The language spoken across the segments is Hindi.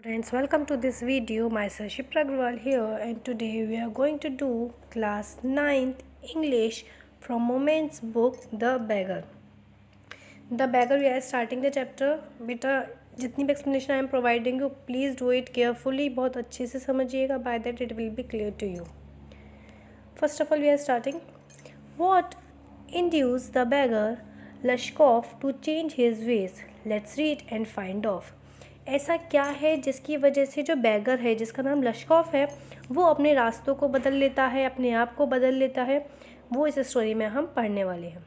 Students, welcome to this video. Myself Shipra Agrawal here, and today we are going to do class 9th English from Moments book The Beggar. The Beggar, we are starting the chapter. बेटा जितनी भी explanation I am providing you, please do it carefully. बहुत अच्छे से समझिएगा. By that it will be clear to you. First of all, we are starting. What induced the beggar Lashkov to change his ways? Let's read and find off. ऐसा क्या है जिसकी वजह से जो बैगर है, जिसका नाम लश्कॉफ है, वो अपने रास्तों को बदल लेता है, अपने आप को बदल लेता है, वो इस स्टोरी में हम पढ़ने वाले हैं.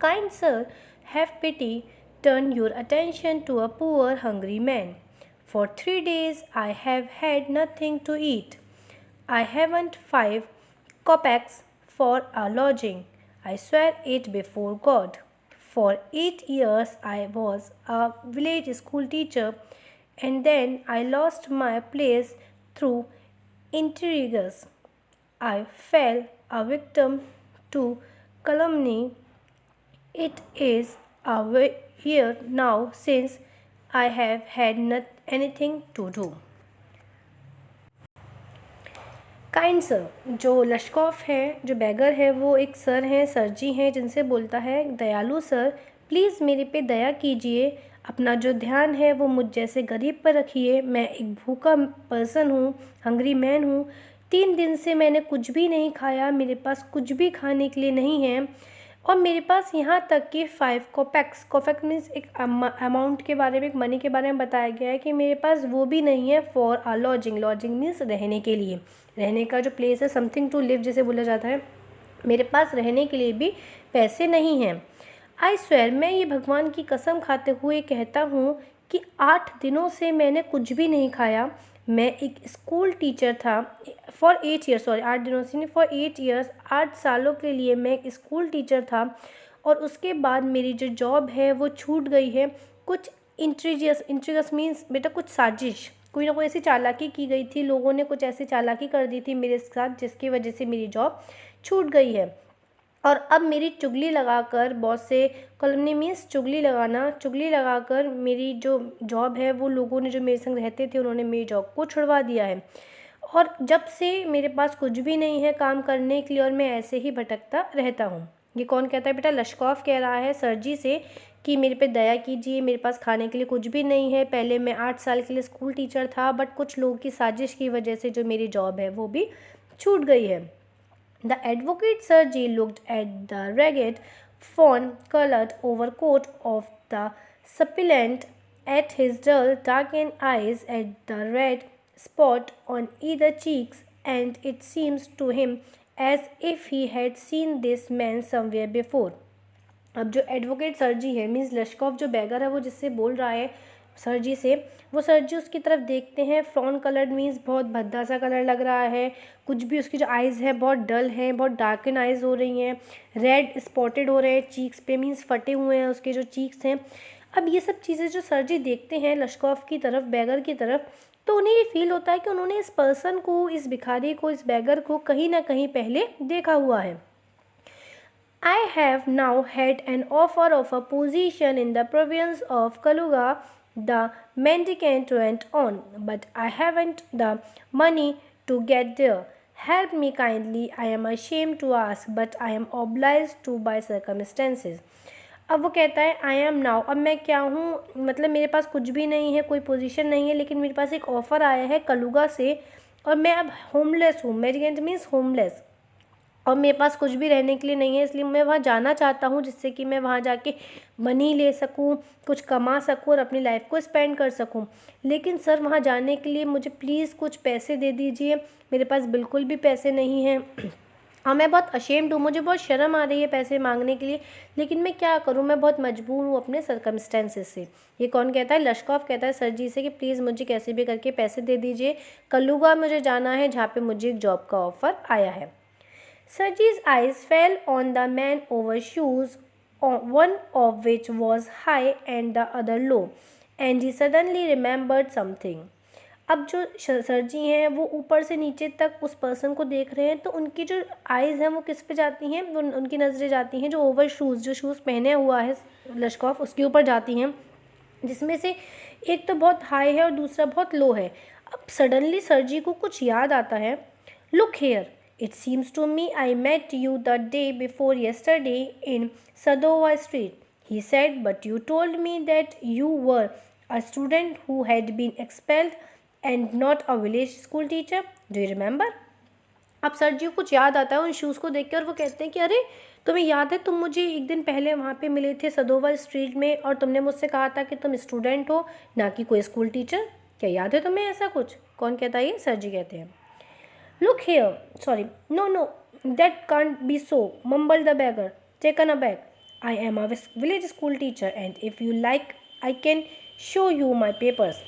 Kind sir, have pity, turn your attention to a poor hungry man. For 3 days I have had nothing to eat. I haven't 5 kopecks for a lodging. I swear it before God. For 8 years I was a village school teacher, and then I lost my place through intrigues. I fell a victim to calumny. It is a year now since I have had anything to do. Kind sir, जो लश्कॉफ है, जो बैगर है, वो एक सर हैं, सर जी हैं, जिनसे बोलता है दयालु सर, प्लीज़ मेरे पे दया कीजिए. अपना जो ध्यान है वो मुझ जैसे गरीब पर रखिए. मैं एक भूखा पर्सन हूँ, हंग्री मैन हूँ. 3 दिन से मैंने कुछ भी नहीं खाया, मेरे पास कुछ भी खाने के लिए नहीं है, और मेरे पास यहाँ तक कि 5 kopecks, कोफेक मीन्स एक अमाउंट के बारे में, एक मनी के बारे में बताया गया है कि मेरे पास वो भी नहीं है. For a lodging, lodging means रहने के लिए, रहने का जो प्लेस है, समथिंग टू लिव जैसे बोला जाता है. मेरे पास रहने के लिए भी पैसे नहीं हैं. आई स्वेर, मैं ये भगवान की कसम खाते हुए कहता हूँ कि 8 दिनों से मैंने कुछ भी नहीं खाया. मैं एक स्कूल टीचर था. फॉर 8 years, सॉरी 8 दिनों से नहीं, फॉर 8 years, 8 सालों के लिए मैं एक स्कूल टीचर था, और उसके बाद मेरी जो जॉब है वो छूट गई है. कुछ इंट्रीगस मीन्स बेटा कुछ साजिश, कोई ना कोई ऐसी चालाकी की गई थी, लोगों ने कुछ ऐसी चालाकी कर दी थी मेरे साथ, जिसकी वजह से मेरी जॉब छूट गई है. और अब मेरी चुगली लगाकर, बॉस से, कॉलोनी मीन्स चुगली लगाना, चुगली लगाकर मेरी जो जॉब है, वो लोगों ने जो मेरे संग रहते थे उन्होंने मेरी जॉब को छुड़वा दिया है. और जब से मेरे पास कुछ भी नहीं है काम करने के लिए, और मैं ऐसे ही भटकता रहता हूँ. ये कौन कहता है बेटा? लश्कॉफ कह रहा है सर जी से कि मेरे पे दया कीजिए, मेरे पास खाने के लिए कुछ भी नहीं है. पहले मैं 8 साल के लिए स्कूल टीचर था, बट कुछ लोगों की साजिश की वजह से जो मेरी जॉब है वो भी छूट गई है. The advocate Sergey looked at the ragged, fawn-colored overcoat of the supplicant, at his dull, darkened eyes, at the red spot on either cheeks, and it seemed to him as if he had seen this man somewhere before. अब जो एडवोकेट सर जी है, मीन्स लश्कॉफ जो बैगर है, वो जिससे बोल रहा है सर जी से, वो सर जी उसकी तरफ देखते हैं. फ्रॉन कलर्ड मीन्स बहुत भद्दा सा कलर लग रहा है. कुछ भी, उसकी जो आइज़ है बहुत डल हैं, बहुत डार्कन आइज़ हो रही हैं. रेड स्पॉटेड हो रहे हैं चीक्स पे, मीन्स फटे हुए हैं उसके जो चीक्स हैं. अब ये सब चीज़ें जो सर जी देखते हैं लश्कॉफ की तरफ, बैगर की तरफ, तो उन्हें ये फील होता है कि उन्होंने इस पर्सन को, इस भिखारी को, इस बैगर को कहीं ना कहीं पहले देखा हुआ है. I have now had an offer of a position in the province of Kaluga, the mendicant went on, but I haven't the money to get there. Help me kindly, I am ashamed to ask, but I am obliged to by circumstances. अब वो कहता है आई एम नाउ, अब मैं क्या हूँ, मतलब मेरे पास कुछ भी नहीं है, कोई पोजीशन नहीं है, लेकिन मेरे पास एक ऑफ़र आया है कलुगा से, और मैं अब होमलेस हूँ. मेडिकेंट मीन्स होमलेस, और मेरे पास कुछ भी रहने के लिए नहीं है, इसलिए मैं वहाँ जाना चाहता हूँ, जिससे कि मैं वहाँ जाके मनी ले सकूँ, कुछ कमा सकूँ और अपनी लाइफ को स्पेंड कर सकूँ. लेकिन सर वहाँ जाने के लिए मुझे प्लीज़ कुछ पैसे दे दीजिए, मेरे पास बिल्कुल भी पैसे नहीं हैं. हाँ, मैं बहुत अशेम्ड हूँ, मुझे बहुत शर्म आ रही है पैसे मांगने के लिए, लेकिन मैं क्या करूँ, मैं बहुत मजबूर हूँ अपने सर्कमस्टेंसेस से. ये कौन कहता है? लश्कॉफ कहता है सर जी से कि प्लीज़ मुझे कैसे भी करके पैसे दे दीजिए, कलुगा मुझे जाना है, जहाँ पे मुझे एक जॉब का ऑफ़र आया है. Sergey's eyes fell on the man over shoes, one of which was high and the other low, and he suddenly remembered something. अब जो सर जी हैं वो ऊपर से नीचे तक उस पर्सन को देख रहे हैं, तो उनकी जो आइज़ हैं वो किस पे जाती हैं, वो उनकी नज़रें जाती हैं जो ओवर शूज़, जो शूज़ पहने हुआ है लश्कॉफ, उसके ऊपर जाती हैं. जिसमें से एक तो बहुत हाई है और दूसरा बहुत लो है। अब सडनली सर जी को कुछ याद आता है। Look here, it seems to me I met you the day before yesterday in Sadova Street, he said, but you told me that you were a student who had been expelled and not a village school teacher. Do you remember? अब सर जी को कुछ याद आता है उन शूज़ को देख के और वो कहते हैं कि अरे तुम्हें याद है, तुम मुझे एक दिन पहले वहाँ पे मिले थे सदोवा स्ट्रीट में और तुमने मुझसे कहा था कि तुम स्टूडेंट हो ना कि कोई स्कूल टीचर। क्या याद है तुम्हें ऐसा कुछ? कौन कहता है ये? सर जी कहते हैं। Look here, sorry, no no, that can't be so, mumble the beggar, taken aback. I am a village school teacher and if you like I can show you my papers.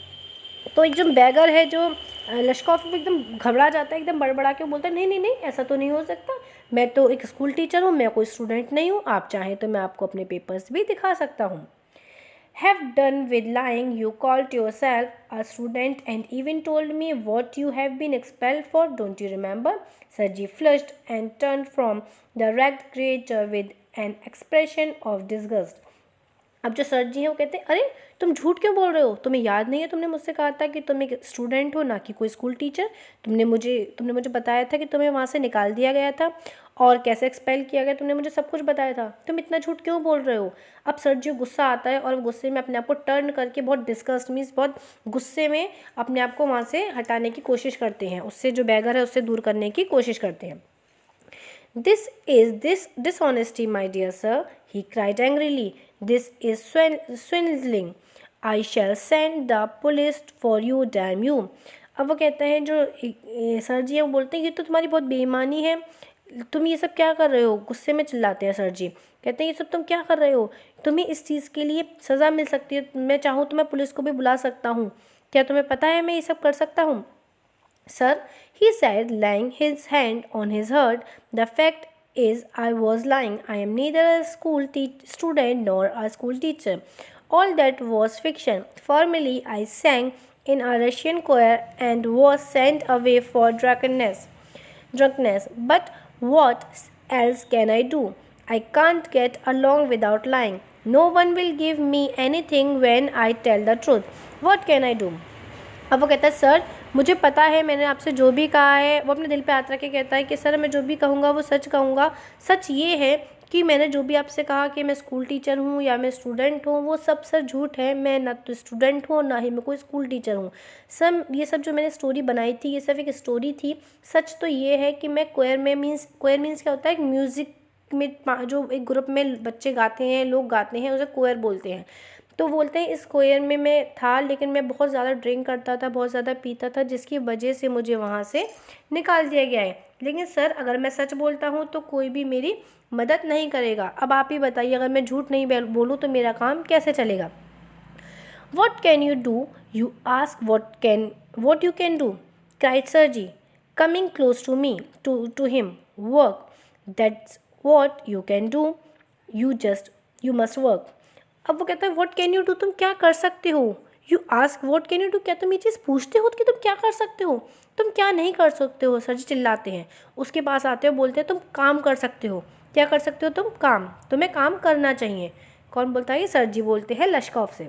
तो एक जो बैगर है, जो लश्कॉफ एकदम घबरा जाता है, एकदम बड़बड़ा के बोलता है नहीं नहीं नहीं, ऐसा तो नहीं हो सकता, मैं तो एक स्कूल टीचर हूँ, मैं कोई स्टूडेंट नहीं हूँ, आप चाहें तो मैं आपको अपने पेपर्स भी दिखा सकता हूँ। Have done with lying, you called yourself a student and even told me what you have been expelled for, don't you remember? Sarji flushed and turned from the ragged creature with an expression of disgust. अब जो सर जी हैं वो कहते हैं अरे तुम झूठ क्यों बोल रहे हो, तुम्हें याद नहीं है तुमने मुझसे कहा था कि तुम एक स्टूडेंट हो ना कि कोई स्कूल टीचर। तुमने मुझे बताया था कि तुम्हें वहाँ से निकाल दिया गया था और कैसे एक्सपेल किया गया, तुमने मुझे सब कुछ बताया था, तुम इतना झूठ क्यों बोल रहे हो। अब सर जी को गुस्सा आता है और गुस्से में अपने आप को टर्न करके बहुत डिस्कस्ट मीन्स बहुत गुस्से में अपने आप को वहाँ से हटाने की कोशिश करते हैं, उससे जो बैगर है उससे दूर करने की कोशिश करते हैं। This is this dishonesty, my dear sir, he cried angrily. This is swindling. I shall send the police for you, damn you. अब वो कहते हैं जो सर जी हैं वो बोलते हैं ये तो तुम्हारी बहुत बेईमानी है, तुम ये सब क्या कर रहे हो। गुस्से में चिल्लाते हैं सर जी, कहते हैं ये सब तुम क्या कर रहे हो, तुम्हें इस चीज़ के लिए सज़ा मिल सकती है, मैं चाहूँ तो मैं पुलिस को भी बुला सकता हूँ, क्या तुम्हें पता है मैं ये सब कर सकता हूँ। Sir, he said, laying his hand on his heart, the fact is I was lying. I am neither a student nor a school teacher. All that was fiction. Formerly, I sang in a Russian choir and was sent away for drunkenness. But what else can I do? I can't get along without lying. No one will give me anything when I tell the truth. What can I do? अब वो कहता है सर मुझे पता है, मैंने आपसे जो भी कहा है वो अपने दिल पे हाथ रख के कहता है कि सर मैं जो भी कहूँगा वो सच कहूँगा। सच ये है कि मैंने जो भी आपसे कहा कि मैं स्कूल टीचर हूँ या मैं स्टूडेंट हूँ वो सब सर झूठ है। मैं ना तो स्टूडेंट हूँ ना ही मैं कोई स्कूल टीचर हूँ। सर ये सब जो मैंने स्टोरी बनाई थी ये सिर्फ एक स्टोरी थी। सच तो ये है कि मैं कोयर मीन्स क्या होता है, एक म्यूज़िक में जो एक ग्रुप में बच्चे गाते हैं, लोग गाते हैं, उसे कोयर बोलते हैं। तो बोलते हैं इस कोयर में मैं था लेकिन मैं बहुत ज़्यादा ड्रिंक करता था, बहुत ज़्यादा पीता था, जिसकी वजह से मुझे वहाँ से निकाल दिया गया है। लेकिन सर अगर मैं सच बोलता हूँ तो कोई भी मेरी मदद नहीं करेगा। अब आप ही बताइए अगर मैं झूठ नहीं बोलूँ तो मेरा काम कैसे चलेगा। What can you do? You ask what you can do, cried Sergi, coming close to me, to him. Work. That's what you can do. You must work. अब वो कहता है व्हाट कैन यू डू, तुम क्या कर सकते हो। You ask what can you do, क्या तुम ये चीज़ पूछते हो कि तुम क्या कर सकते हो, तुम क्या नहीं कर सकते हो। सर जी चिल्लाते हैं, उसके पास आते हो, बोलते हैं तुम काम कर सकते हो। क्या कर सकते हो तुम? काम, तुम्हें काम करना चाहिए। कौन बोलता है ये? सर जी बोलते हैं लश्कॉफ से।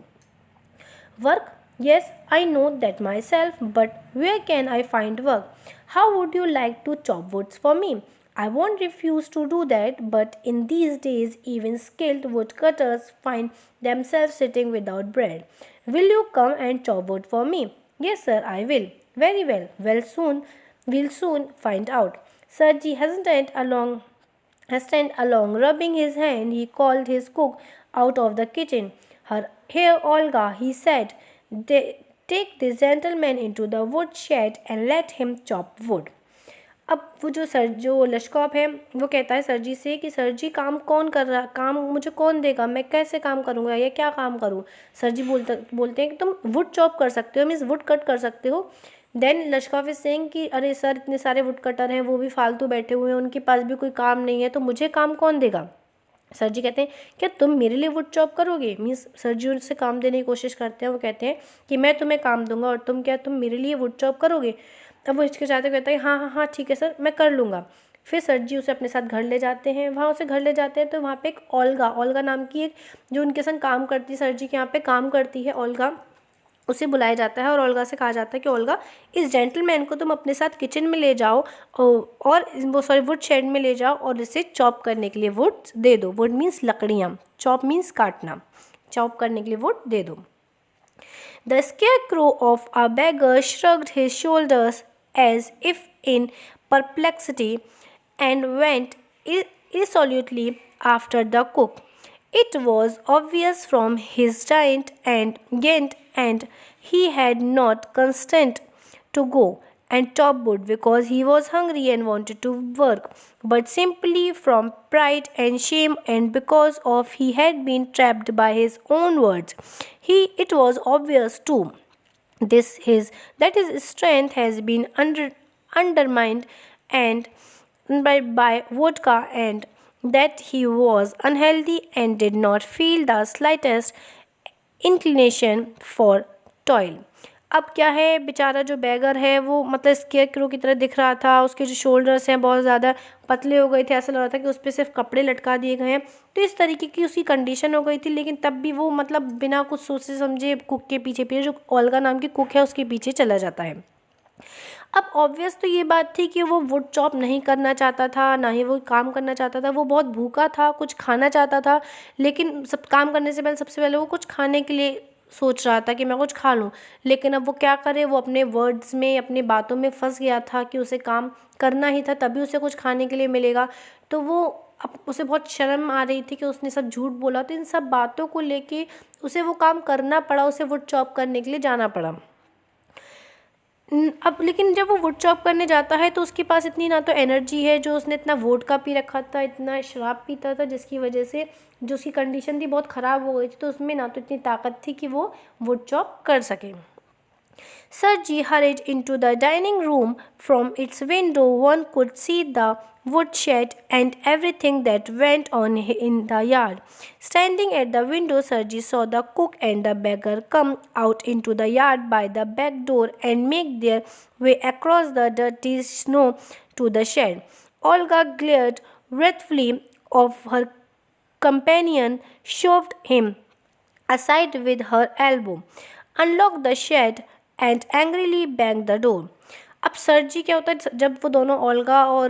Work, yes, I know that myself, but where can I find work? How would you like to chop woods for me? I won't refuse to do that, but in these days, even skilled woodcutters find themselves sitting without bread. Will you come and chop wood for me? Yes, sir, I will. Very well. We'll soon find out. Sergi hastened along, rubbing his hand. He called his cook out of the kitchen. Here, Olga, he said, take this gentleman into the woodshed and let him chop wood. अब वो जो लश्कॉफ है वो कहता है सर जी से कि सर जी काम कौन कर रहा, काम मुझे कौन देगा, मैं कैसे काम करूँगा या क्या काम करूँ। सर जी बोलते हैं कि तुम वुड चॉप कर सकते हो, मीन्स वुड कट कर सकते हो। देन लश्कॉफ इज सेइंग कि अरे सर इतने सारे वुड कटर हैं, वो भी फालतू बैठे हुए हैं, उनके पास भी कोई काम नहीं है, तो मुझे काम कौन देगा। सर जी कहते हैं क्या तुम मेरे लिए वुड चॉप करोगे। मीन्स सर जी उनसे काम देने की कोशिश करते हैं। वो कहते हैं कि मैं तुम्हें काम दूंगा और तुम मेरे लिए वुड चॉप करोगे। अब वो हिचकिचाते कहता है हाँ हाँ हाँ ठीक है सर मैं कर लूँगा। फिर सर्जी उसे अपने साथ घर ले जाते हैं। वहाँ उसे घर ले जाते हैं तो वहाँ पे एक ओल्गा नाम की एक जो उनके संग काम करती, सर्जी के यहाँ पे काम करती है ओल्गा, उसे बुलाया जाता है और ओल्गा से कहा जाता है कि ओल्गा, इस जेंटलमैन को तुम अपने साथ किचन में ले जाओ और वो वुड शेड में ले जाओ और इसे चॉप करने के लिए वुड दे दो। वुड मीन्स लकड़ियाँ, चॉप मीन्स काटना, चॉप करने के लिए वुड दे दो। The scarecrow of a beggar shrugged his shoulders as if in perplexity and went irresolutely after the cook. It was obvious from his giant and gait and he had not consent to go and chop wood because he was hungry and wanted to work, but simply from pride and shame and because of he had been trapped by his own words. It was obvious too that his strength has been undermined and by vodka and that he was unhealthy and did not feel the slightest inclination for toil. अब क्या है, बेचारा जो बैगर है वो मतलब स्केयरक्रो की तरह दिख रहा था, उसके जो शोल्डर्स हैं बहुत ज़्यादा पतले हो गए थे, ऐसा लग रहा था कि उस पर सिर्फ कपड़े लटका दिए गए हैं। तो इस तरीके की उसकी कंडीशन हो गई थी, लेकिन तब भी वो मतलब बिना कुछ सोचे समझे कुक के पीछे जो ओल्गा नाम की कुक है उसके पीछे चला जाता है। अब ऑब्वियस तो ये बात थी कि वो वुड चॉप नहीं करना चाहता था, ना ही वो काम करना चाहता था, वो बहुत भूखा था, कुछ खाना चाहता था, लेकिन सब काम करने से पहले सबसे पहले वो कुछ खाने के लिए सोच रहा था कि मैं कुछ खा लूँ। लेकिन अब वो क्या करे, वो अपने वर्ड्स में, अपनी बातों में फंस गया था कि उसे काम करना ही था तभी उसे कुछ खाने के लिए मिलेगा। तो वो अब उसे बहुत शर्म आ रही थी कि उसने सब झूठ बोला, तो इन सब बातों को लेके उसे वो काम करना पड़ा, उसे वुड चॉप करने के लिए जाना पड़ा। अब लेकिन जब वो वुड चॉप करने जाता है तो उसके पास इतनी ना तो एनर्जी है, जो उसने इतना वोडका पी रखा था, इतना शराब पीता था, जिसकी वजह से जो उसकी कंडीशन थी बहुत ख़राब हो गई थी, तो उसमें ना तो इतनी ताकत थी कि वो वुड चॉप कर सके। Sergi hurried into the dining room. From its window, one could see the woodshed and everything that went on in the yard. Standing at the window, Sergi saw the cook and the beggar come out into the yard by the back door and make their way across the dirty snow to the shed. Olga glared wrathfully of her companion, shoved him aside with her elbow, unlocked the shed and angrily banged the door. अब सर्जी क्या होता है, जब वो दोनों ओल्गा और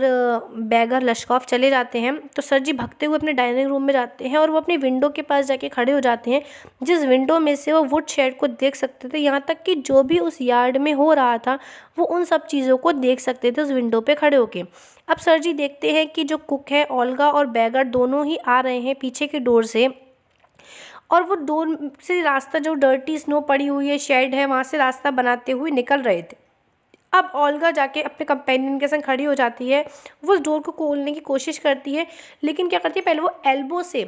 बैगर लश्कॉफ चले जाते हैं तो सर्जी भगते हुए अपने डाइनिंग रूम में जाते हैं और वो अपनी विंडो के पास जाके खड़े हो जाते हैं, जिस विंडो में से वो वुड शेड को देख सकते थे, यहाँ तक कि जो भी उस यार्ड में हो रहा था वो उन सब चीज़ों को देख सकते थे उस विंडो पे खड़े होके। अब सर्जी देखते हैं कि जो कुक है, ओल्गा और बैगर दोनों ही आ रहे हैं पीछे के डोर से, और वो डोर से रास्ता, जो डर्टी स्नो पड़ी हुई है, शेड है, वहाँ से रास्ता बनाते हुए निकल रहे थे। अब ओल्गा जाके अपने कंपेनियन के संग खड़ी हो जाती है, वो उस डोर को खोलने की कोशिश करती है, लेकिन क्या करती है, पहले वो एल्बो से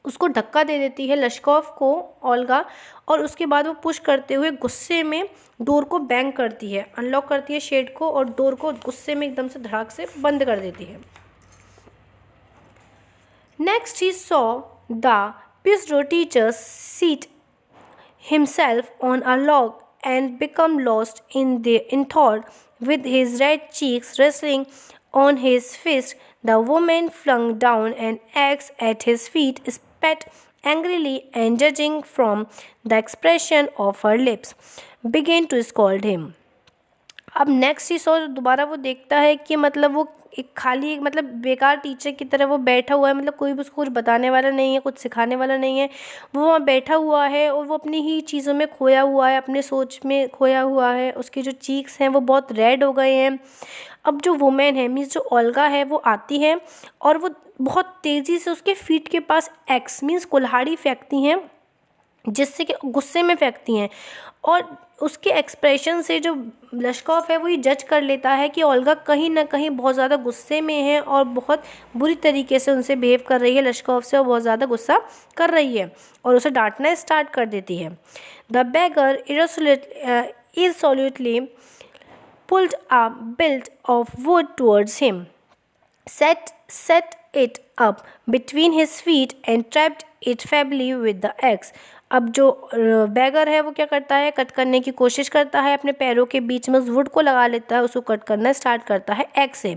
उसको धक्का दे देती है लश्कॉफ को, ओल्गा, और उसके बाद वो पुश करते हुए गुस्से में डोर को बैंग करती है, अनलॉक करती है शेड को और डोर को गुस्से में एकदम से धड़ाक से बंद कर देती है। Next he saw the Pizarro teacher seat himself on a log and become lost in thought, with his red cheeks wrestling on his fist. The woman flung down an axe at his feet, spat angrily, and judging from the expression of her lips, began to scold him. अब नेक्स्ट ही सो दोबारा वो देखता है कि मतलब वो एक खाली मतलब बेकार टीचर की तरह वो बैठा हुआ है, मतलब कोई भी उसको कुछ बताने वाला नहीं है, कुछ सिखाने वाला नहीं है, वो वहाँ बैठा हुआ है और वो अपनी ही चीज़ों में खोया हुआ है, अपने सोच में खोया हुआ है। उसके जो चीक्स हैं वो बहुत रेड हो गए हैं। अब जो वुमेन है, मीन्स जो ओल्गा है, वो आती है और वो बहुत तेज़ी से उसके फीट के पास एक्स मीन्स कुल्हाड़ी फेंकती हैं, जिससे कि गुस्से में फेंकती हैं, और उसके एक्सप्रेशन से जो लश्कॉफ है वो ये जज कर लेता है कि ओल्गा कहीं ना कहीं बहुत ज़्यादा गुस्से में है और बहुत बुरी तरीके से उनसे बिहेव कर रही है लश्कॉफ से, और बहुत ज़्यादा गुस्सा कर रही है और उसे डांटना स्टार्ट कर देती है। The bagger irresolutely pulled a bit of wood towards him, set it up between his feet and trapped it feebly with the axe. अब जो बैगर है वो क्या करता है, कट करने की कोशिश करता है, अपने पैरों के बीच में उस वुड को लगा लेता है, उसको कट करना स्टार्ट करता है एक्स से।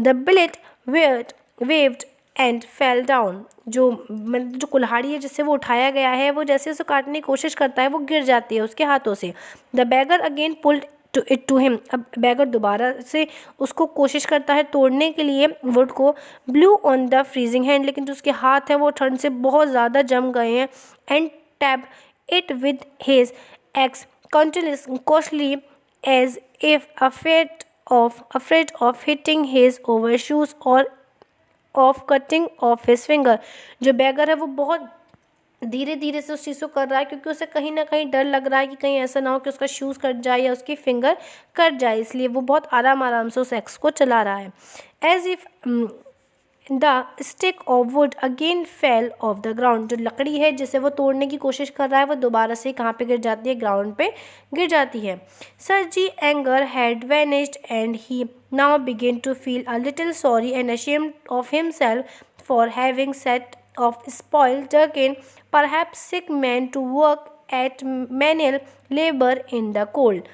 The billet waved and fell down, जो कुल्हाड़ी है जिससे वो उठाया गया है, वो जैसे उसे काटने की कोशिश करता है वो गिर जाती है उसके हाथों से। The beggar again pulled to him, अब बैगर दोबारा से उसको कोशिश करता है तोड़ने के लिए वुड को। Blue on the freezing hand, लेकिन जो उसके हाथ हैं वो ठंड से बहुत ज़्यादा जम गए हैं। And tap it with his axe continuously as if afraid of hitting his overshoes or of cutting off his finger। जो बैगर है वो बहुत धीरे धीरे से उस चीज़ को कर रहा है, क्योंकि उसे कहीं ना कहीं डर लग रहा है कि कहीं ऐसा ना हो कि उसका शूज़ कट जाए या उसकी फिंगर कट जाए, इसलिए वो बहुत आराम आराम से उस एक्स को चला रहा है। As if the stick of wood again fell off the ground, जो लकड़ी है जिसे वो तोड़ने की कोशिश कर रहा है वो दोबारा से कहाँ पे गिर जाती है, ग्राउंड पे गिर जाती है। Sergei anger had vanished and he now began to feel a little sorry and ashamed of himself for having set of spoiled chicken, perhaps sick men to work at manual labor in the cold।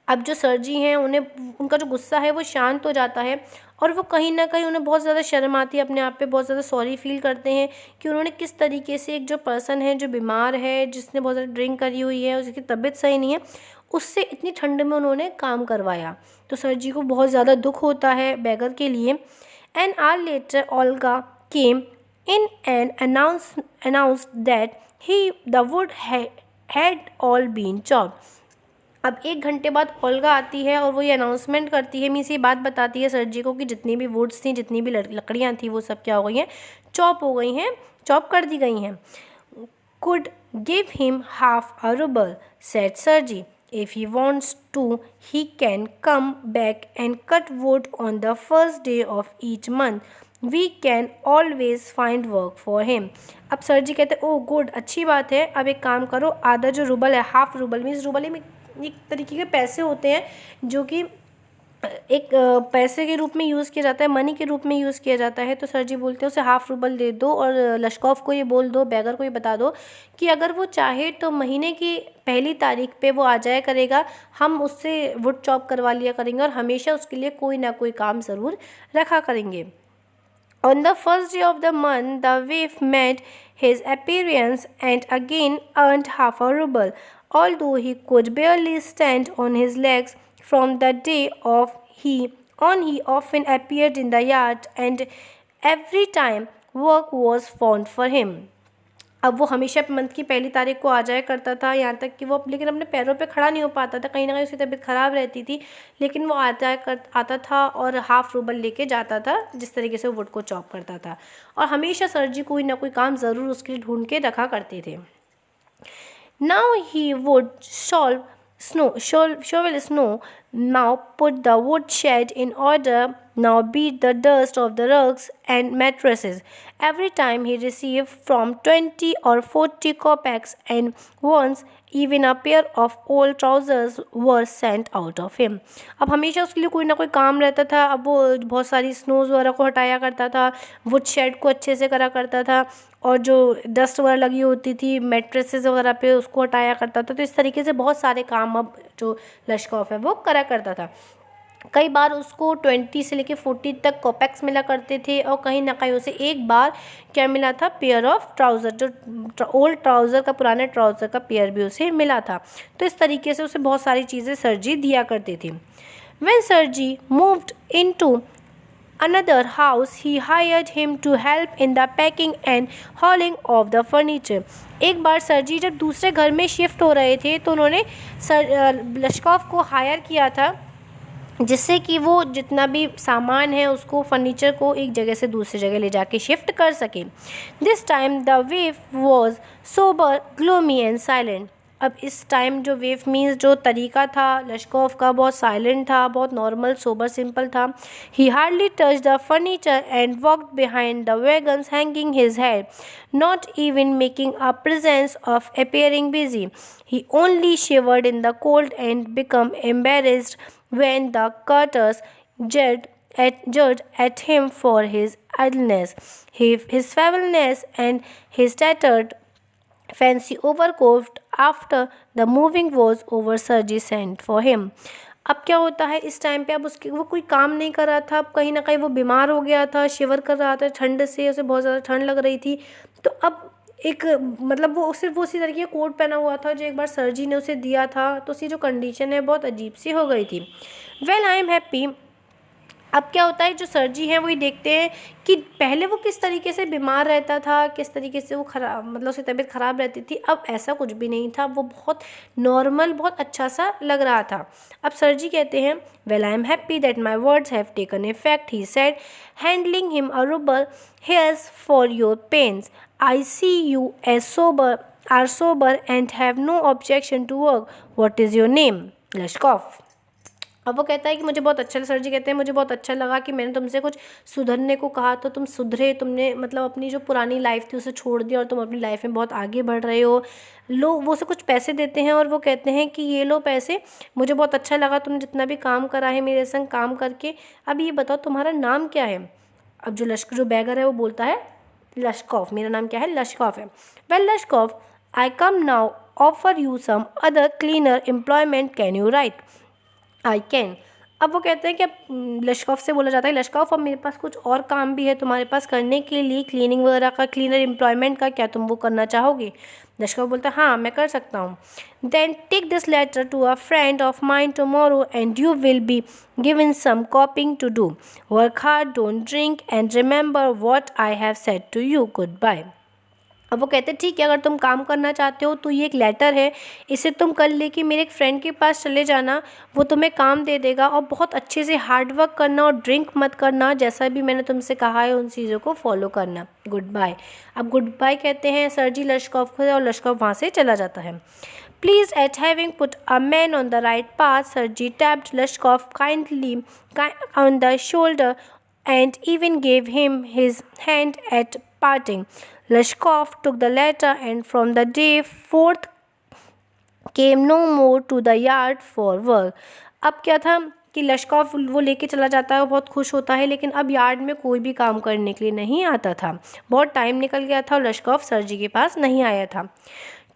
अब जो सर्जी हैं उन्हें उनका जो गुस्सा है वो शांत हो जाता है, और वो कहीं ना कहीं उन्हें बहुत ज़्यादा शर्म आती है, अपने आप पे बहुत ज़्यादा सॉरी फील करते हैं कि उन्होंने किस तरीके से एक जो पर्सन है जो बीमार है, जिसने बहुत ज़्यादा ड्रिंक करी हुई है, उसकी तबीयत सही नहीं है, उससे इतनी ठंड में उन्होंने काम करवाया। तो सर्जी को बहुत ज़्यादा दुख होता है बैगर के लिए। An hour later Olga came in and announced that the wood had all been chopped। अब 1 घंटे बाद ओल्गा आती है और वो ये अनाउंसमेंट करती है, मीन्स ये बात बताती है सर्जी को कि जितनी भी वुड्स थी, जितनी भी लकड़ियाँ थी, वो सब क्या हो गई हैं, चॉप हो गई हैं, चॉप कर दी गई हैं। could give him half a ruble, said Sergi। If he wants to, he can come back and cut wood on the first day of each month। We can always find work for him। अब सर्जी कहते हैं, ओह गुड, अच्छी बात है, अब एक काम करो, आधा जो रूबल है, हाफ रूबल, मीन्स रूबल में एक तरीके के पैसे होते हैं जो कि एक पैसे के रूप में यूज़ किया जाता है, मनी के रूप में यूज़ किया जाता है। तो सर्जी बोलते हैं उसे हाफ रूबल दे दो, और लश्कॉफ को ये बोल दो, बैगर को ये बता दो कि अगर वो चाहे तो महीने की पहली तारीख पे वो आ जाया करेगा, हम उससे वुड चॉप करवा लिया करेंगे और हमेशा उसके लिए कोई ना कोई काम ज़रूर रखा करेंगे। On the first day of the month, the waif made his appearance and again earned half a ruble, although he could barely stand on his legs from the day of he he often appeared in the yard, and every time work was found for him। अब वो हमेशा मंथ की पहली तारीख को आ जाया करता था, यहाँ तक कि वो लेकिन अपने पैरों पे खड़ा नहीं हो पाता था, कहीं ना कहीं उसकी तबीयत ख़राब रहती थी, लेकिन वो आता था और हाफ रूबल लेके जाता था, जिस तरीके से वो वुड को चॉप करता था, और हमेशा सर्जी कोई ना कोई काम ज़रूर उसके लिए ढूंढ के रखा करते थे। Now he would shovel snow, now put the wood shed in order, now beat the dust of the rugs and mattresses। Every time he received from 20 or 40 kopecks, and once even a pair of old trousers were sent out of him। अब हमेशा उसके लिए कोई ना कोई काम रहता था। अब वो बहुत सारी स्नोज वगैरह को हटाया करता था, वुड शेड को अच्छे से करा करता था, और जो डस्ट वगैरह लगी होती थी मैट्रेसेस वगैरह पे उसको हटाया करता था। तो इस तरीके से बहुत सारे काम अब जो लश्कॉफ है वो करा करता था। कई बार उसको 20 से लेके 40 तक कॉपेक्स मिला करते थे, और कहीं ना कहीं उसे एक बार क्या मिला था, पेयर ऑफ ट्राउज़र, जो ओल्ड ट्राउज़र का, पुराने ट्राउज़र का पेयर भी उसे मिला था। तो इस तरीके से उसे बहुत सारी चीज़ें सर्जी दिया करती थी। When Sergei moved into another house, he hired him to help in the packing and hauling of the furniture। एक बार सर्जी जब दूसरे घर में शिफ्ट हो रहे थे तो उन्होंने लश्कॉफ को हायर किया था, जिससे कि वो जितना भी सामान है उसको, फर्नीचर को एक जगह से दूसरी जगह ले जाके शिफ्ट कर सके। This time the wave was sober, gloomy and silent. अब इस टाइम जो वेव मीन्स जो तरीका था लश्कॉफ का, बहुत साइलेंट था, बहुत नॉर्मल, सोबर, सिंपल था। ही hardly touch the furniture and walked behind the wagons hanging his head, not even making a presence of appearing busy। He only shivered in the cold and became embarrassed when the carters judged at him for his idleness, his feebleness, and his tattered fancy overcoat after the moving was over, Sergi sent for him. अब क्या होता है इस टाइम पे, अब उसके वो कोई काम नहीं कर रहा था, अब कहीं ना कहीं वो बीमार हो गया था, शिवर कर रहा था ठंड से, उसे बहुत ज़्यादा ठंड लग रही थी। तो अब एक मतलब वो सिर्फ उसी तरीके का कोट पहना हुआ था जो एक बार सर्जी ने उसे दिया था, तो उसकी जो कंडीशन है बहुत अजीब सी हो गई थी। Well I am happy. अब क्या होता है, जो सर्जी हैं वही देखते हैं कि पहले वो किस तरीके से बीमार रहता था, किस तरीके से वो खराब, मतलब उसकी तबीयत ख़राब रहती थी। अब ऐसा कुछ भी नहीं था, वो बहुत नॉर्मल, बहुत अच्छा सा लग रहा था। अब सर्जी कहते हैं, well I am happy that my words have taken effect, he said, handling him a rouble, here's for your pains, I see you as sober are sober and have no objection to work, what is your name, Lushkoff. अब वो कहता है कि मुझे बहुत अच्छा, सर्जी कहते हैं मुझे बहुत अच्छा लगा कि मैंने तुमसे कुछ सुधरने को कहा तो तुम सुधरे, तुमने मतलब अपनी जो पुरानी लाइफ थी उसे छोड़ दिया और तुम अपनी लाइफ में बहुत आगे बढ़ रहे हो। लो, वो उसे कुछ पैसे देते हैं और वो कहते हैं कि ये लो पैसे, मुझे बहुत अच्छा लगा तुमने जितना भी काम करा है मेरे संग काम करके। अब ये बताओ तुम्हारा नाम क्या है। अब जो बैगर है वो बोलता है, लश्कॉफ, मेरा नाम क्या है, लश्कॉफ है। Well Lushkoff, I come now offer you some other cleaner employment, can you write, I can. अब वो कहते हैं कि अब लश्कॉफ से बोला जाता है, लश्कॉफ अब मेरे पास कुछ और काम भी है तुम्हारे पास करने के लिए, क्लीनिंग वगैरह का, क्लीनर एम्प्लॉयमेंट का, क्या तुम वो करना चाहोगे। लश्कॉफ बोलता है हाँ मैं कर सकता हूँ। Then take this letter to a friend of mine tomorrow and you will be given some copying to do, work hard, don't drink and remember what I have said to you, goodbye. अब वो कहते हैं ठीक है, अगर तुम काम करना चाहते हो तो ये एक लेटर है, इसे तुम कल लेके मेरे एक फ्रेंड के पास चले जाना, वो तुम्हें काम दे देगा और बहुत अच्छे से हार्ड वर्क करना और ड्रिंक मत करना, जैसा भी मैंने तुमसे कहा है उन चीज़ों को फॉलो करना, गुड बाय। अब गुड बाय कहते हैं सर्जी लश्कॉफ को और लश्कॉफ वहाँ से चला जाता है। Pleased at having put a man on the right path, Sergei tapped Lashkov kindly on the shoulder and even gave him his hand at parting. Lashkov took the letter and from the day forth came no more to the yard for work. अब क्या था कि लश्कॉफ वो लेके चला जाता है, वो बहुत खुश होता है, लेकिन अब यार्ड में कोई भी काम करने के लिए नहीं आता था। बहुत टाइम निकल गया था और लश्कॉफ सर्जी के पास नहीं आया था।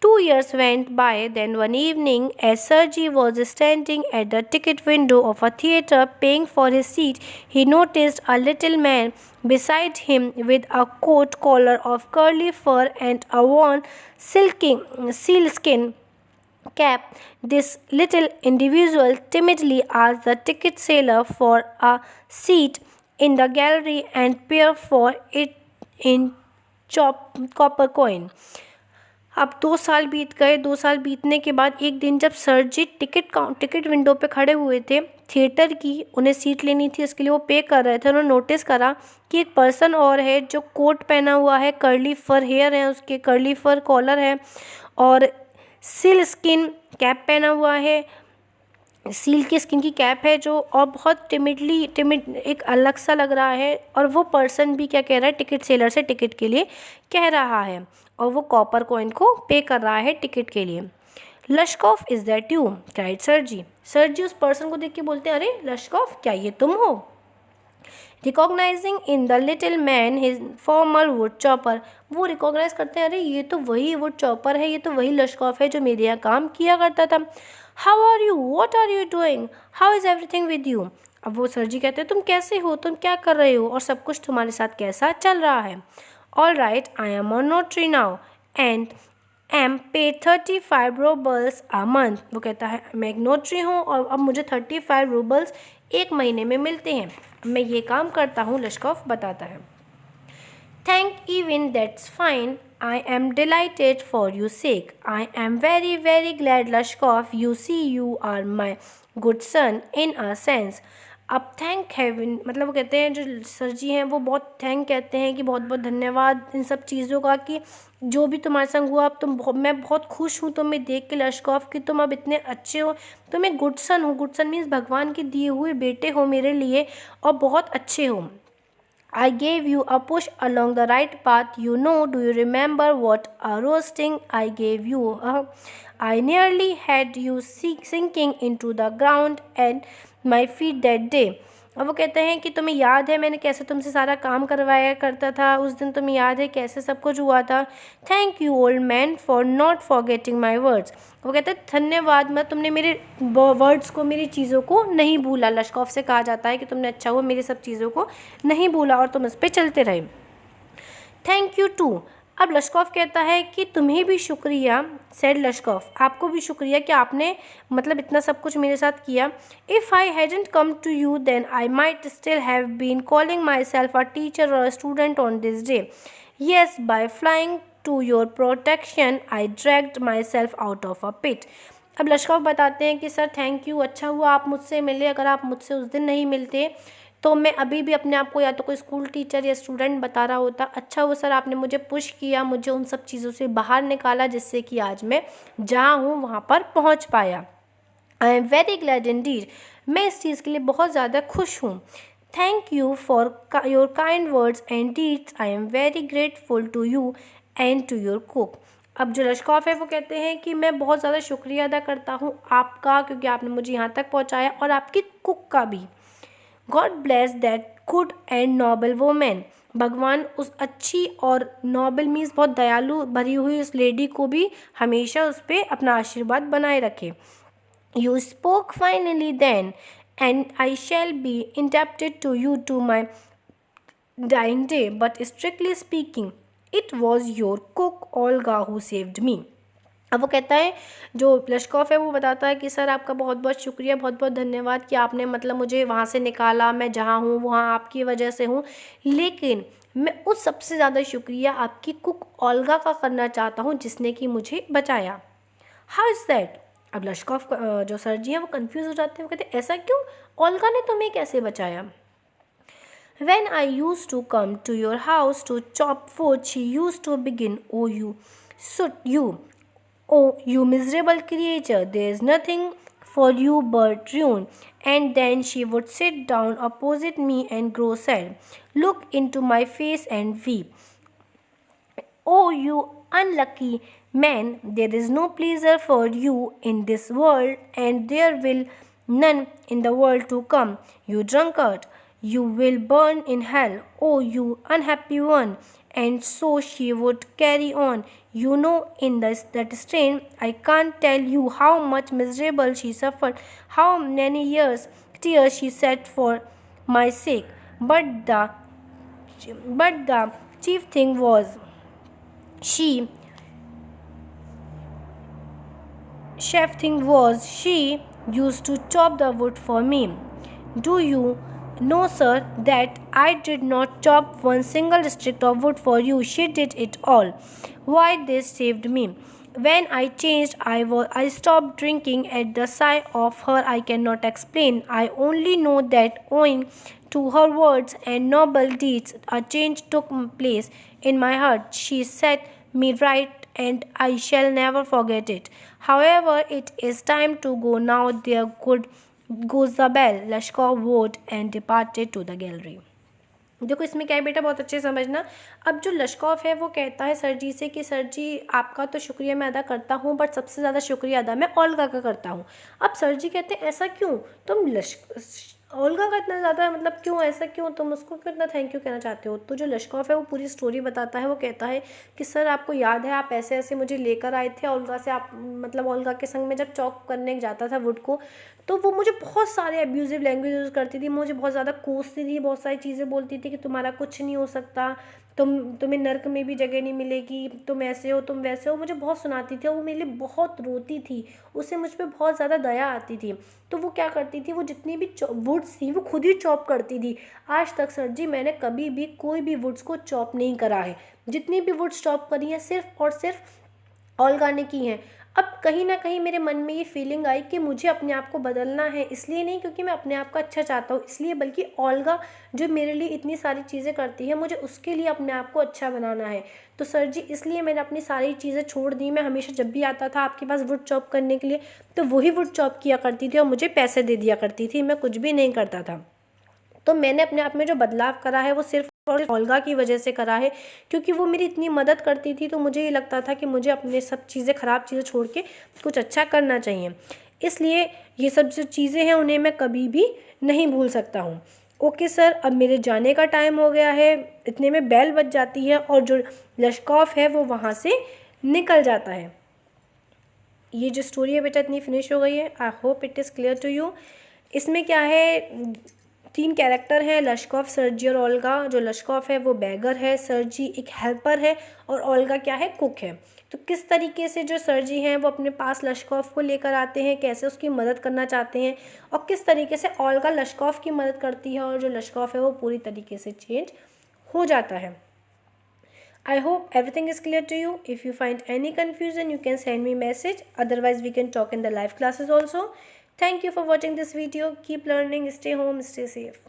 2 years went by. Then one evening, as Sergei was standing at the ticket window of a theatre paying for his seat, he noticed a little man beside him with a coat collar of curly fur and a worn sealskin cap. This little individual timidly asked the ticket seller for a seat in the gallery and paid for it in copper coin. अब 2 साल बीत गए। 2 साल बीतने के बाद एक दिन जब सर्जी टिकट विंडो पे खड़े हुए थे थिएटर की, उन्हें सीट लेनी थी, उसके लिए वो पे कर रहे थे, उन्होंने नोटिस करा कि एक पर्सन और है जो कोट पहना हुआ है, कर्ली फर हेयर है उसके, कर्ली फर कॉलर है और सील स्किन कैप पहना हुआ है, सील की स्किन की कैप है जो, और बहुत टिमिड एक अलग सा लग रहा है। और वो पर्सन भी क्या कह रहा है, टिकट सेलर से टिकट के लिए कह रहा है और वो कॉपर कॉइन को पे कर रहा है टिकट के लिए। Lushkoff, is that you, cried Sergei. Sergei उस पर्सन को देख के बोलते हैं, अरे लश्कॉफ क्या ये तुम हो। Recognising in the little man his farmer would chopper, वो रिकॉग्नाइज करते हैं, अरे ये तो वही वुड चॉपर है, ये तो वही लश्कॉफ है जो मेरे यहाँ काम किया करता था। How are you, what are you doing, how is everything with you. अब वो सर्जी कहते हैं, तुम कैसे हो, तुम क्या कर रहे हो और सब कुछ तुम्हारे साथ कैसा चल रहा है। All right, I am a notary now and am pay 35 roubles a month. वो कहता है मैं एक नोटरी हूँ और अब मुझे 35 रूबल्स एक महीने में मिलते हैं, मैं ये काम करता हूँ, लश्कॉफ बताता है। Thank even that's fine, I am delighted for your sake. I am very, very glad, Lashkov. You see, you are my good son in a sense. अब थैंक हेवन, मतलब वो कहते हैं, जो सर्जी हैं वो बहुत थैंक कहते हैं कि बहुत बहुत धन्यवाद इन सब चीज़ों का कि जो भी तुम्हारे संग हुआ, अब मैं बहुत खुश हूँ तुम्हें देख के लश्कॉफ कि तुम अब इतने अच्छे हो, तुम एक गुड सन हो। गुड सन मीन्स भगवान के दिए हुए बेटे हो मेरे लिए और बहुत अच्छे हो। I gave you a push along the right path, you know. Do you remember what a roasting I gave you? I nearly had you sinking into the ground at my feet that day. और वो कहते हैं कि तुम्हें याद है मैंने कैसे तुमसे सारा काम करवाया करता था उस दिन, तुम्हें याद है कैसे सब कुछ हुआ था। Thank you old man for not forgetting my words. वो कहते हैं धन्यवाद, मैं तुमने मेरे वर्ड्स को, मेरी चीज़ों को नहीं भूला। लश्कोफ से कहा जाता है कि तुमने अच्छा हुआ मेरी सब चीज़ों को नहीं भूला और तुम इस पर चलते रहे। Thank you too. अब लश्कोफ कहता है कि तुम्हें भी शुक्रिया, सेड लश्कोफ, आपको भी शुक्रिया कि आपने मतलब इतना सब कुछ मेरे साथ किया। If I hadn't come to you then I might still have been calling my self a teacher or a student on this day. Yes, by flying to your protection I dragged my self out of a pit. अब लश्कोफ बताते हैं कि सर थैंक यू, अच्छा हुआ आप मुझसे मिले, अगर आप मुझसे उस दिन नहीं मिलते तो मैं अभी भी अपने आप को या तो कोई स्कूल टीचर या स्टूडेंट बता रहा होता। अच्छा वो सर आपने मुझे पुश किया, मुझे उन सब चीज़ों से बाहर निकाला जिससे कि आज मैं जहाँ हूँ वहाँ पर पहुँच पाया। I am very glad indeed, मैं इस चीज़ के लिए बहुत ज़्यादा खुश हूँ। Thank you for your kind words and deeds, I am very grateful to you and to your cook. अब जो लश्कोफ है वो कहते हैं कि मैं बहुत ज़्यादा शुक्रिया अदा करता हूँ आपका, क्योंकि आपने मुझे यहाँ तक पहुँचाया, और आपकी कुक का भी। God bless that good and noble women, भगवान उस अच्छी और नोबल मीन्स बहुत दयालु भरी हुई उस लेडी को भी हमेशा उस पर अपना आशीर्वाद बनाए रखे। You spoke finally then and I shall be indebted to you to my dying day, but strictly speaking, it was your cook Olga who saved me. अब वो कहता है, जो लश्कोफ है वो बताता है कि सर आपका बहुत बहुत शुक्रिया, बहुत बहुत धन्यवाद कि आपने मतलब मुझे वहाँ से निकाला, मैं जहाँ हूँ वहाँ आपकी वजह से हूँ, लेकिन मैं उस सबसे ज़्यादा शुक्रिया आपकी कुक ओल्गा का करना चाहता हूँ जिसने कि मुझे बचाया। How is that. अब लश्कोफ जो सर जी हैं वो कन्फ्यूज़ हो जाते हैं, वो कहते हैं ऐसा क्यों, ओल्गा ने तुम्हें कैसे बचाया। When I used to come to your house to chop wood, she used to begin, "Oh, you miserable creature, there is nothing for you but ruin." And then she would sit down opposite me and grow sad, look into my face and weep. "Oh, you unlucky man, there is no pleasure for you in this world, and there will none in the world to come. You drunkard, you will burn in hell. Oh, you unhappy one." And so she would carry on. You know, in that strain, I can't tell you how much miserable she suffered, how many tears she shed for my sake. But the chief thing was, she she used to chop the wood for me. Do you know, sir, that I did not chop one single stick of wood for you? She did it all. Why, this saved me. When I changed, I stopped drinking. At the sight of her, I cannot explain. I only know that owing to her words and noble deeds, a change took place in my heart. She set me right, and I shall never forget it. However, it is time to go now. There goes the bell. Lashkov bowed and departed to the gallery. देखो इसमें क्या है बेटा, बहुत अच्छे समझना। अब जो लश्कोफ है वो कहता है सर जी से कि सर जी आपका तो शुक्रिया मैं अदा करता हूँ, बट सबसे ज़्यादा शुक्रिया अदा मैं ओल्गा का करता हूँ। अब सर जी कहते हैं ऐसा क्यों, तुम ओल्गा का इतना ज़्यादा मतलब क्यों, ऐसा क्यों, तुम उसको क्यों इतना थैंक यू कहना चाहते हो। तो जो लश्कोफ है वो पूरी स्टोरी बताता है। वो कहता है कि सर आपको याद है आप ऐसे ऐसे मुझे लेकर आए थे ओल्गा से, आप मतलब ओल्गा के संग में जब चॉप करने जाता था वुड को, तो वो मुझे बहुत सारे अब्यूज़िव लैंग्वेज यूज़ करती थी, मुझे बहुत ज़्यादा कोसती थी, बहुत सारी चीज़ें बोलती थी कि तुम्हारा कुछ नहीं हो सकता, तुम्हें नर्क में भी जगह नहीं मिलेगी, तुम ऐसे हो तुम वैसे हो, मुझे बहुत सुनाती थी। और वो मेरे लिए बहुत रोती थी, उसे मुझ पर बहुत ज़्यादा दया आती थी। तो वो क्या करती थी, वो जितनी भी वुड्स थी वो खुद ही चॉप करती थी। आज तक सर जी मैंने कभी भी कोई भी वुड्स को चॉप नहीं करा है, जितनी भी वुड्स चॉप करी हैं सिर्फ और सिर्फ ओल्गा ने की हैं। अब कहीं ना कहीं मेरे मन में ये फीलिंग आई कि मुझे अपने आप को बदलना है, इसलिए नहीं क्योंकि मैं अपने आप का अच्छा चाहता हूँ इसलिए, बल्कि ओल्गा जो मेरे लिए इतनी सारी चीज़ें करती है मुझे उसके लिए अपने आप को अच्छा बनाना है। तो सर जी इसलिए मैंने अपनी सारी चीज़ें छोड़ दी। मैं हमेशा जब भी आता था आपके पास वुड चॉप करने के लिए तो वही वुड चॉप किया करती थी और मुझे पैसे दे दिया करती थी, मैं कुछ भी नहीं करता था। तो मैंने अपने आप में जो बदलाव करा है वो सिर्फ और ओल्गा की वजह से करा है, क्योंकि वो मेरी इतनी मदद करती थी। तो मुझे ये लगता था कि मुझे अपने सब चीज़ें ख़राब चीज़ें छोड़ के कुछ अच्छा करना चाहिए, इसलिए ये सब जो चीज़ें हैं उन्हें मैं कभी भी नहीं भूल सकता हूँ। ओके सर, अब मेरे जाने का टाइम हो गया है। इतने में बेल बज जाती है और जो लश्कॉफ है वो वहाँ से निकल जाता है। ये जो स्टोरी है बेटा इतनी फिनिश हो गई है। I hope it is clear to you. इसमें क्या है, 3 कैरेक्टर हैं, लश्कॉफ, सर्जी और ओल्गा। जो लश्कॉफ है वो बैगर है, सर्जी एक हेल्पर है और ओल्गा क्या है, कुक है। तो किस तरीके से जो सर्जी हैं वो अपने पास लश्कॉफ को लेकर आते हैं, कैसे उसकी मदद करना चाहते हैं, और किस तरीके से ओल्गा लश्कॉफ की मदद करती है और जो लश्कॉफ है वो पूरी तरीके से चेंज हो जाता है। I hope everything is clear to you. If you find any confusion, you can send me message. Otherwise, we can talk in the live classes also. Thank you for watching this video. Keep learning. Stay home. Stay safe.